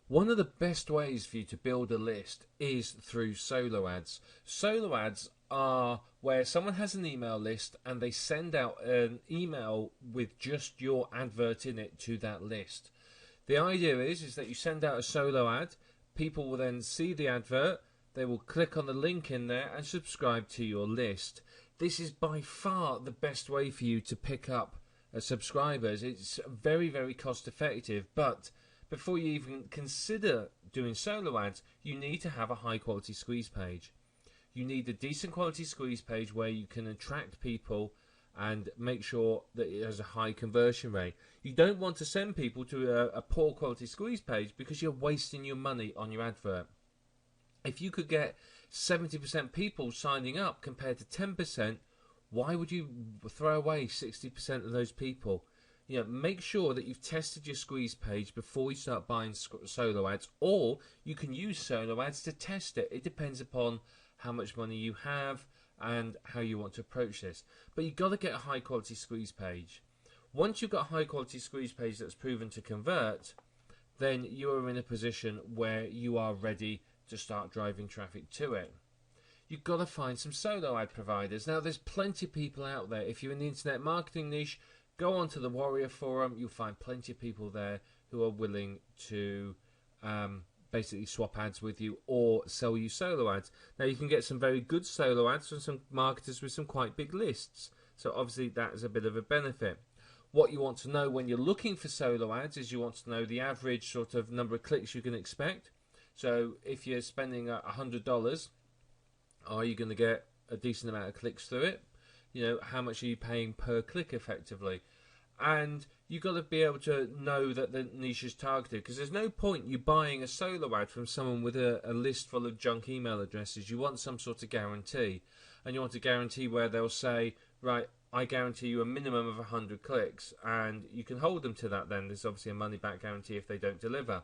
One of the best ways for you to build a list is through solo ads. Solo ads are where someone has an email list and they send out an email with just your advert in it to that list. The idea is that you send out a solo ad, people will then see the advert, they will click on the link in there and subscribe to your list. This is by far the best way for you to pick up subscribers. It's very, very cost effective, but before you even consider doing solo ads, you need to have a high quality squeeze page. You need a decent quality squeeze page where you can attract people and make sure that it has a high conversion rate. You don't want to send people to a poor quality squeeze page because you're wasting your money on your advert. If you could get 70% people signing up compared to 10%, why would you throw away 60% of those people? You know, make sure that you've tested your squeeze page before you start buying solo ads, or you can use solo ads to test it. It depends upon how much money you have and how you want to approach this. But you've got to get a high quality squeeze page. Once you've got a high quality squeeze page that's proven to convert, then you are in a position where you are ready to start driving traffic to it. You've got to find some solo ad providers. Now, there's plenty of people out there. If you're in the internet marketing niche, go onto the Warrior Forum. You'll find plenty of people there who are willing to basically swap ads with you or sell you solo ads. Now, you can get some very good solo ads from some marketers with some quite big lists. So obviously that is a bit of a benefit. What you want to know when you're looking for solo ads is you want to know the average sort of number of clicks you can expect. So if you're spending $100, are you going to get a decent amount of clicks through it? You know, how much are you paying per click effectively? And you've got to be able to know that the niche is targeted, because there's no point you buying a solo ad from someone with a list full of junk email addresses. You want some sort of guarantee, and you want a guarantee where they'll say, right, I guarantee you a minimum of 100 clicks, and you can hold them to that. Then there's obviously a money back guarantee if they don't deliver.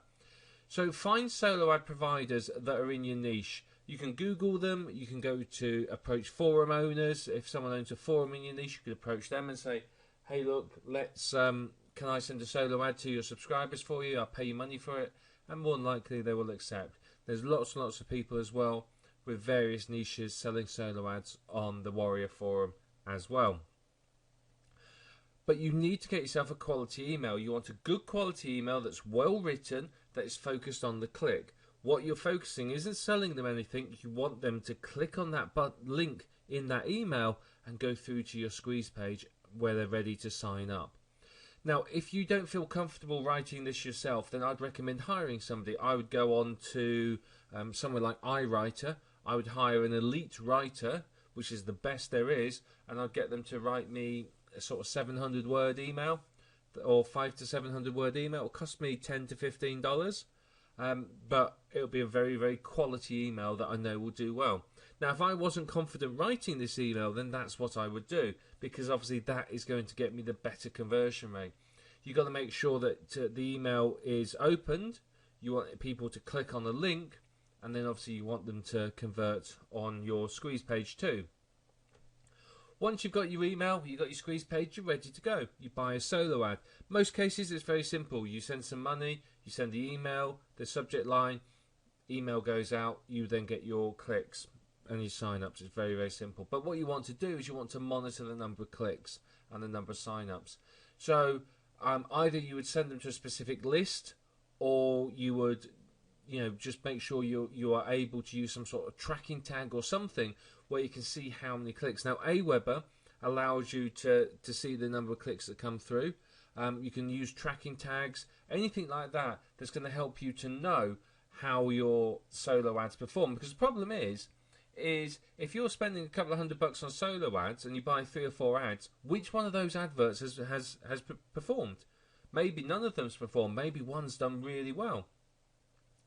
So find solo ad providers that are in your niche. You can Google them. You can go to approach forum owners. If someone owns a forum in your niche, you could approach them and say, hey, look, let's can I send a solo ad to your subscribers for you? I'll pay you money for it. And more than likely, they will accept. There's lots and lots of people as well with various niches selling solo ads on the Warrior Forum as well. But you need to get yourself a quality email. You want a good quality email that's well written, that is focused on the click. What you're focusing isn't selling them anything. You want them to click on that link in that email and go through to your squeeze page where they're ready to sign up. Now, if you don't feel comfortable writing this yourself, then I'd recommend hiring somebody. I would go on to somewhere like iWriter. I would hire an elite writer, which is the best there is, and I'd get them to write me a sort of 700 word email or 500 to 700 word email. It'll cost me $10 to $15. But it'll be a very, very quality email that I know will do well. Now, if I wasn't confident writing this email, then that's what I would do, because obviously that is going to get me the better conversion rate. You've got to make sure that the email is opened. You want people to click on the link, and then obviously you want them to convert on your squeeze page too. Once you've got your email, you've got your squeeze page, you're ready to go. You buy a solo ad. Most cases it's very simple. You send some money, you send the email, the subject line, email goes out, you then get your clicks and your sign-ups. It's very, very simple. But what you want to do is you want to monitor the number of clicks and the number of sign-ups. So either you would send them to a specific list, or you would just make sure you are able to use some sort of tracking tag or something where you can see how many clicks. Now, Aweber allows you to see the number of clicks that come through. You can use tracking tags, anything like that that's going to help you to know how your solo ads perform. Because the problem is if you're spending a couple of $100 on solo ads and you buy 3 or 4 ads, which one of those adverts has performed? Maybe none of them's performed. Maybe one's done really well.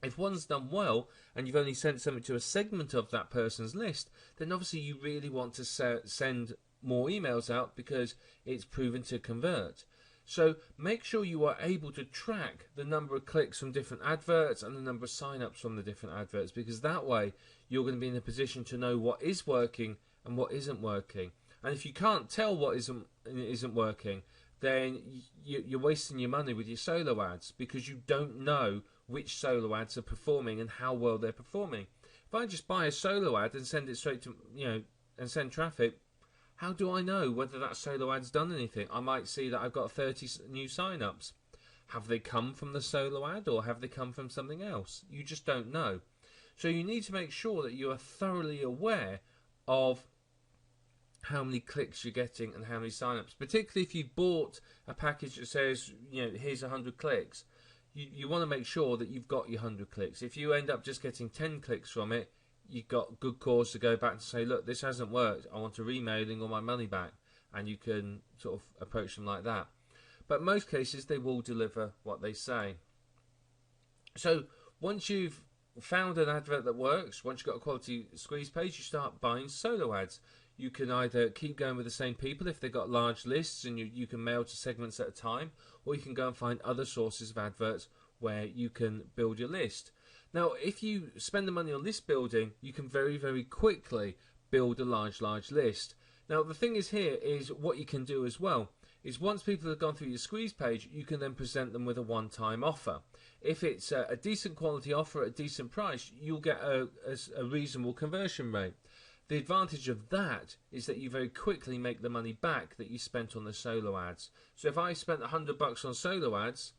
If one's done well and you've only sent something to a segment of that person's list, then obviously you really want to send more emails out because it's proven to convert. So make sure you are able to track the number of clicks from different adverts and the number of sign-ups from the different adverts, because that way you're going to be in a position to know what is working and what isn't working. And if you can't tell what isn't working, then you're wasting your money with your solo ads, because you don't know which solo ads are performing and how well they're performing. If I just buy a solo ad and send it straight to, and send traffic, how do I know whether that solo ad's done anything? I might see that I've got 30 new sign-ups. Have they come from the solo ad, or have they come from something else? You just don't know. So you need to make sure that you are thoroughly aware of how many clicks you're getting and how many sign-ups. Particularly if you bought a package that says, here's 100 clicks. You want to make sure that you've got your 100 clicks. If you end up just getting 10 clicks from it, you've got good cause to go back and say, look, this hasn't worked. I want a remailing or my money back. And you can sort of approach them like that. But in most cases, they will deliver what they say. So once you've found an advert that works, once you've got a quality squeeze page, you start buying solo ads. You can either keep going with the same people if they've got large lists and you can mail to segments at a time, or you can go and find other sources of adverts where you can build your list. Now, if you spend the money on list building, you can very, very quickly build a large list. Now, the thing is here is what you can do as well is once people have gone through your squeeze page, you can then present them with a one-time offer. If it's a decent quality offer at a decent price, you'll get a reasonable conversion rate. The advantage of that is that you very quickly make the money back that you spent on the solo ads. So if I spent $100 on solo ads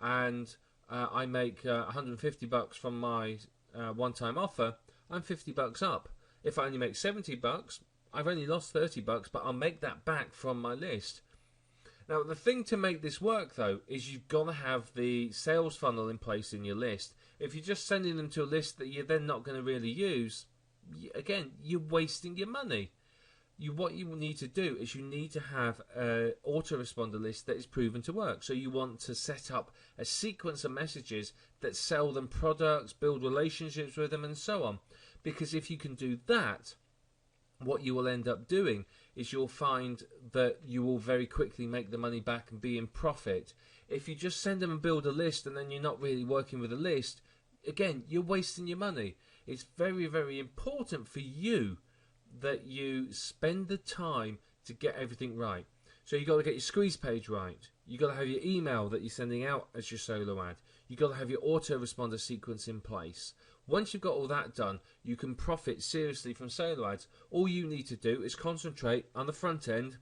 and I make $150 from my one-time offer, I'm $50 up. If I only make $70, I've only lost $30, but I'll make that back from my list. Now, the thing to make this work, though, is you've got to have the sales funnel in place in your list. If you're just sending them to a list that you're then not going to really use, again, you're wasting your money. What you need to do is you need to have an autoresponder list that is proven to work. So you want to set up a sequence of messages that sell them products, build relationships with them, and so on. Because if you can do that, what you will end up doing is you'll find that you will very quickly make the money back and be in profit. If you just send them and build a list and then you're not really working with a list, again, you're wasting your money. It's very, very important for you that you spend the time to get everything right. So you've got to get your squeeze page right. You've got to have your email that you're sending out as your solo ad. You've got to have your autoresponder sequence in place. Once you've got all that done, you can profit seriously from solo ads. All you need to do is concentrate on the front end,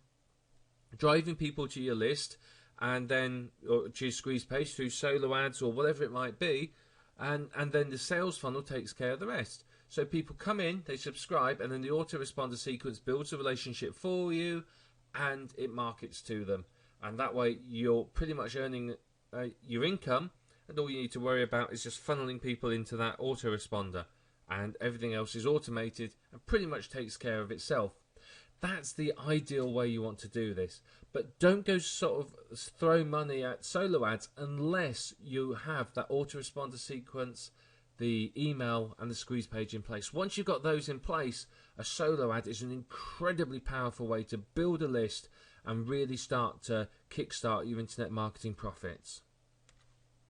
driving people to your list, and then or to your squeeze page through solo ads or whatever it might be, and then the sales funnel takes care of the rest. So people come in, they subscribe, and then the autoresponder sequence builds a relationship for you, and it markets to them. And that way you're pretty much earning your income, and all you need to worry about is just funneling people into that autoresponder, and everything else is automated and pretty much takes care of itself. That's the ideal way you want to do this. But don't go sort of throw money at solo ads unless you have that autoresponder sequence, the email, and the squeeze page in place. Once you've got those in place, a solo ad is an incredibly powerful way to build a list and really start to kickstart your internet marketing profits.